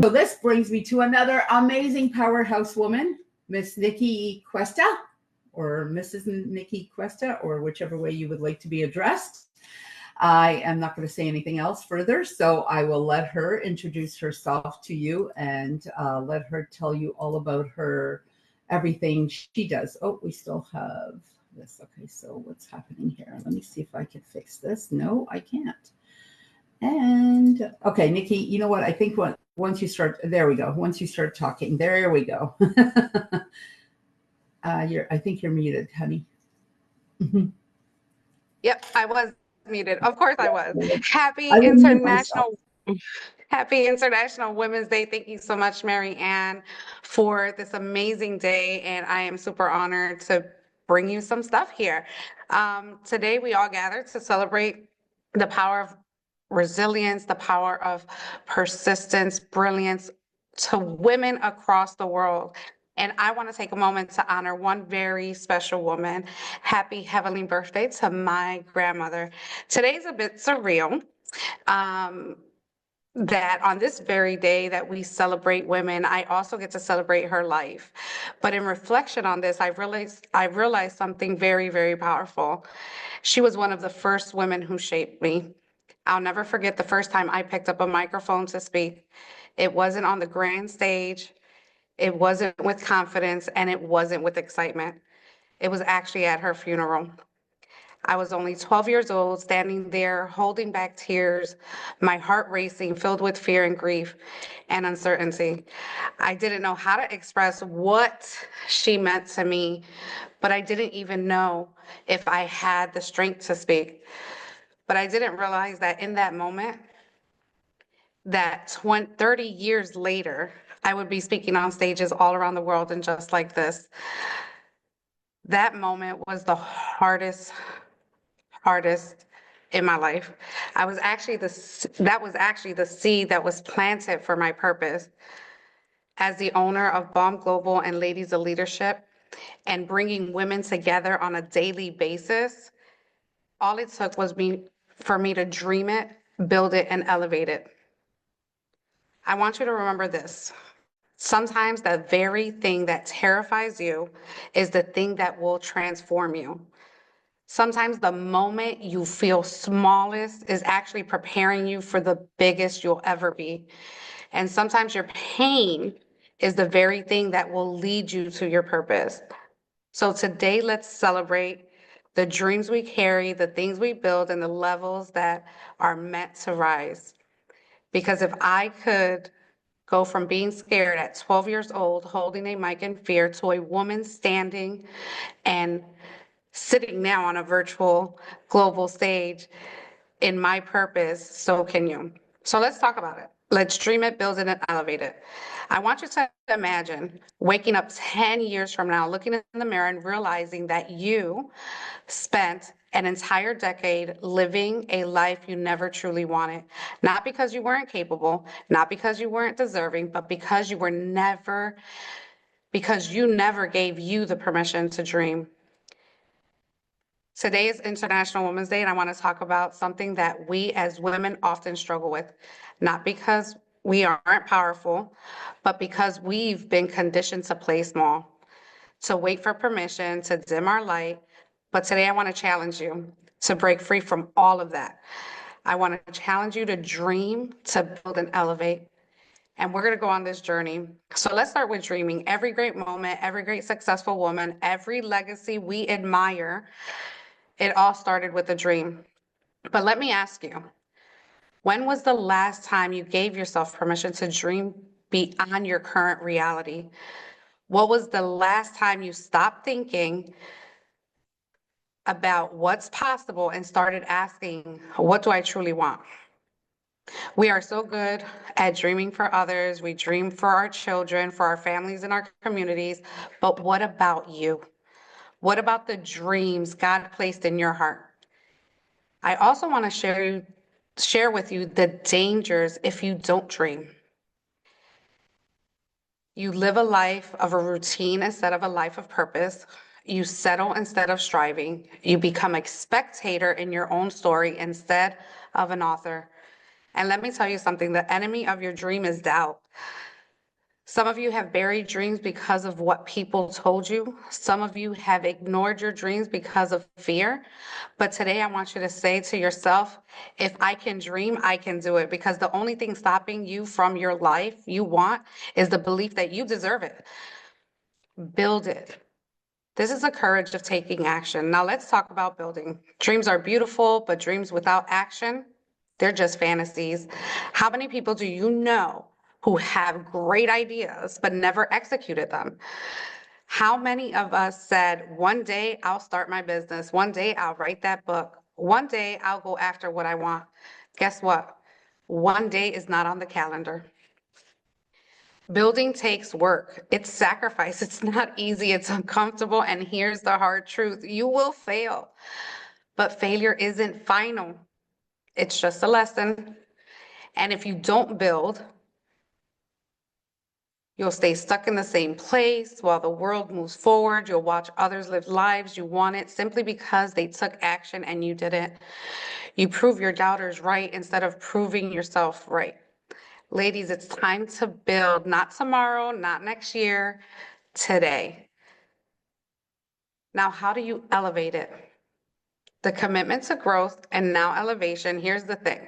So this brings me to another amazing powerhouse woman, Miss Nicky Cuesta, or Mrs. Nicky Cuesta, or whichever way you would like to be addressed. I am not going to say anything else further, so I will let her introduce herself to you and let her tell you all about her, everything she does. Oh, we still have this. Okay, so what's happening here? Let me see if I can fix this. No, I can't. And okay, Nicky, you know what? I think once you start, there we go. Once you start talking, there we go. I think you're muted, honey. Yep, I was muted. Of course I was. I will mute myself. Happy International Women's Day. Thank you so much, Mary Ann, for this amazing day. And I am super honored to bring you some stuff here. Today, we all gather to celebrate the power of resilience, the power of persistence, brilliance to women across the world. And I want to take a moment to honor one very special woman. Happy heavenly birthday to my grandmother. Today's a bit surreal. That on this very day that we celebrate women, I also get to celebrate her life. But in reflection on this, I realized something very, very powerful. She was one of the first women who shaped me. I'll never forget the first time I picked up a microphone to speak. It wasn't on the grand stage, it wasn't with confidence, and it wasn't with excitement. It was actually at her funeral. I was only 12 years old, standing there, holding back tears, my heart racing, filled with fear and grief and uncertainty. I didn't know how to express what she meant to me, but I didn't even know if I had the strength to speak. But I didn't realize that in that moment, that 30 years later, I would be speaking on stages all around the world and just like this. That moment was the hardest in my life. That was actually the seed that was planted for my purpose. As the owner of B.O.M.B Global and Ladies of Leadership and bringing women together on a daily basis, all it took was for me to dream it, build it, and elevate it. I want you to remember this. Sometimes the very thing that terrifies you is the thing that will transform you. Sometimes the moment you feel smallest is actually preparing you for the biggest you'll ever be. And sometimes your pain is the very thing that will lead you to your purpose. So today, let's celebrate the dreams we carry, the things we build, and the levels that are meant to rise. Because if I could go from being scared at 12 years old, holding a mic in fear, to a woman standing and sitting now on a virtual global stage in my purpose, so can you. So let's talk about it. Let's dream it, build it, and elevate it. I want you to imagine waking up 10 years from now, looking in the mirror and realizing that you spent an entire decade living a life you never truly wanted. Not because you weren't capable, not because you weren't deserving, but because you never gave you the permission to dream. Today is International Women's Day, and I want to talk about something that we as women often struggle with, not because we aren't powerful, but because we've been conditioned to play small, to wait for permission, to dim our light. But today I want to challenge you to break free from all of that. I want to challenge you to dream, to build and elevate. And we're going to go on this journey. So let's start with dreaming. Every great moment, every great successful woman, every legacy we admire, it all started with a dream. But let me ask you, when was the last time you gave yourself permission to dream beyond your current reality? What was the last time you stopped thinking about what's possible and started asking, what do I truly want? We are so good at dreaming for others. We dream for our children, for our families and our communities. But what about you? What about the dreams God placed in your heart? I also want to share with you the dangers if you don't dream. You live a life of a routine instead of a life of purpose. You settle instead of striving. You become a spectator in your own story instead of an author. And let me tell you something, the enemy of your dream is doubt. Some of you have buried dreams because of what people told you. Some of you have ignored your dreams because of fear. But today I want you to say to yourself, if I can dream, I can do it. Because the only thing stopping you from your life you want is the belief that you deserve it. Build it. This is the courage of taking action. Now let's talk about building. Dreams are beautiful, but dreams without action, they're just fantasies. How many people do you know who have great ideas but never executed them? How many of us said, one day I'll start my business, one day I'll write that book, one day I'll go after what I want? Guess what? One day is not on the calendar. Building takes work. It's sacrifice. It's not easy. It's uncomfortable. And here's the hard truth. You will fail, but failure isn't final. It's just a lesson. And if you don't build, you'll stay stuck in the same place while the world moves forward. You'll watch others live lives you wanted simply because they took action and you didn't. You prove your doubters right instead of proving yourself right. Ladies, it's time to build, not tomorrow, not next year, today. Now, how do you elevate it? The commitment to growth and now elevation. Here's the thing.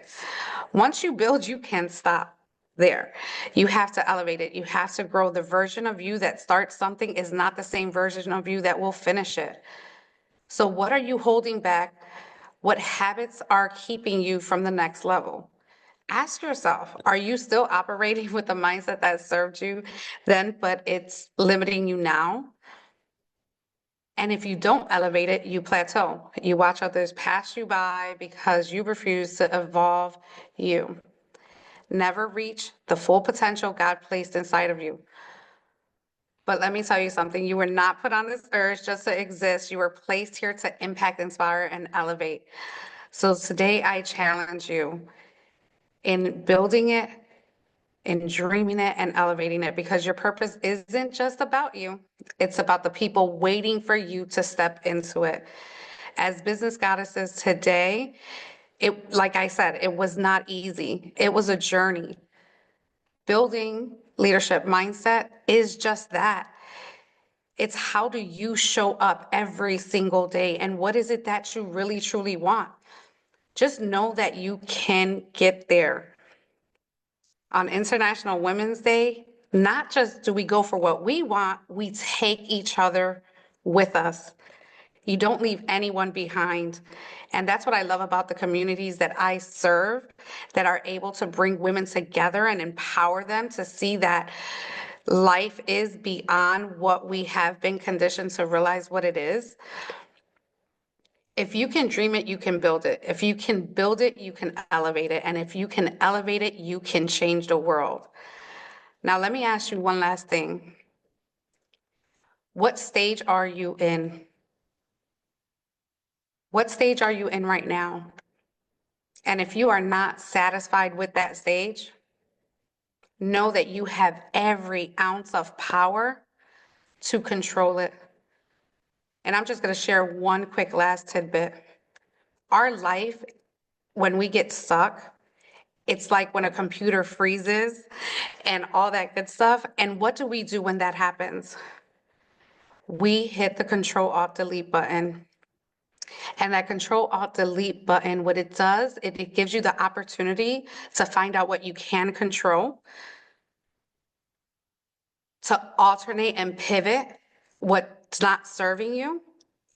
Once you build, you can't stop there. You have to elevate it. You have to grow. The version of you that starts something is not the same version of you that will finish it. So what are you holding back? What habits are keeping you from the next level? Ask yourself, are you still operating with the mindset that served you then, but it's limiting you now? And if you don't elevate it, you plateau. You watch others pass you by because you refuse to evolve you. Never reach the full potential God placed inside of you. But let me tell you something, you were not put on this earth just to exist. You were placed here to impact, inspire, and elevate. So today I challenge you in building it, in dreaming it and elevating it, because your purpose isn't just about you. It's about the people waiting for you to step into it. As business goddesses today, like I said, it was not easy. It was a journey. Building leadership mindset is just that. It's how do you show up every single day, and what is it that you really truly want? Just know that you can get there. On International Women's Day, not just do we go for what we want, we take each other with us. You don't leave anyone behind. And that's what I love about the communities that I serve, that are able to bring women together and empower them to see that life is beyond what we have been conditioned to realize what it is. If you can dream it, you can build it. If you can build it, you can elevate it. And if you can elevate it, you can change the world. Now, let me ask you one last thing. What stage are you in? What stage are you in right now? And if you are not satisfied with that stage, know that you have every ounce of power to control it. And I'm just going to share one quick last tidbit. Our life, when we get stuck, it's like when a computer freezes and all that good stuff. And what do we do when that happens? We hit the Control-Alt-Delete button. And that Control-Alt-Delete button, what it does, it gives you the opportunity to find out what you can control, to alternate and pivot what's not serving you,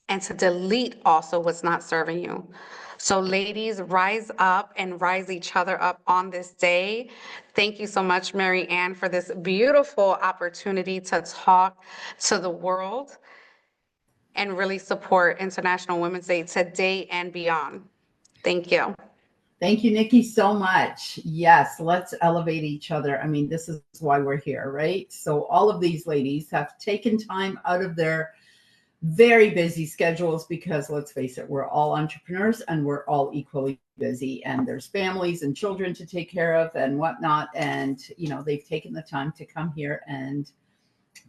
and to delete also what's not serving you. So ladies, rise up and rise each other up on this day. Thank you so much, Mary Ann, for this beautiful opportunity to talk to the world and really support International Women's Day today and beyond. Thank you. Thank you, Nikki, so much. Yes, let's elevate each other. I mean, this is why we're here, right? So all of these ladies have taken time out of their very busy schedules, because let's face it, we're all entrepreneurs and we're all equally busy, and there's families and children to take care of and whatnot. And, you know, they've taken the time to come here and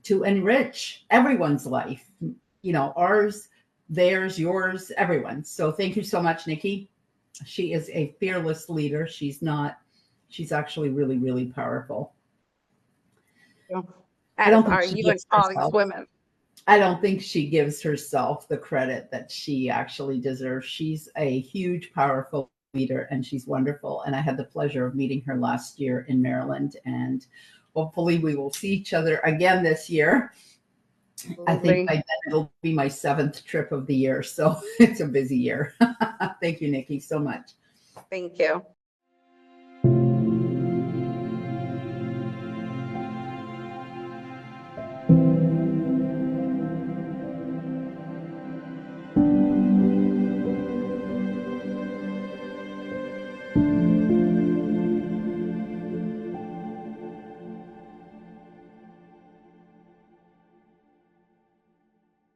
to enrich everyone's life, you know, ours, theirs, yours, everyone's. So thank you so much, Nikki. She is a fearless leader. She's not She's actually really, really powerful. I As don't think are she you and gives all these herself. women. I don't think she gives herself the credit that she actually deserves. She's a huge, powerful leader, and she's wonderful. And I had the pleasure of meeting her last year in Maryland, and hopefully we will see each other again this year. I think by then it'll be my 7th trip of the year, so it's a busy year. Thank you, Nikki, so much. Thank you.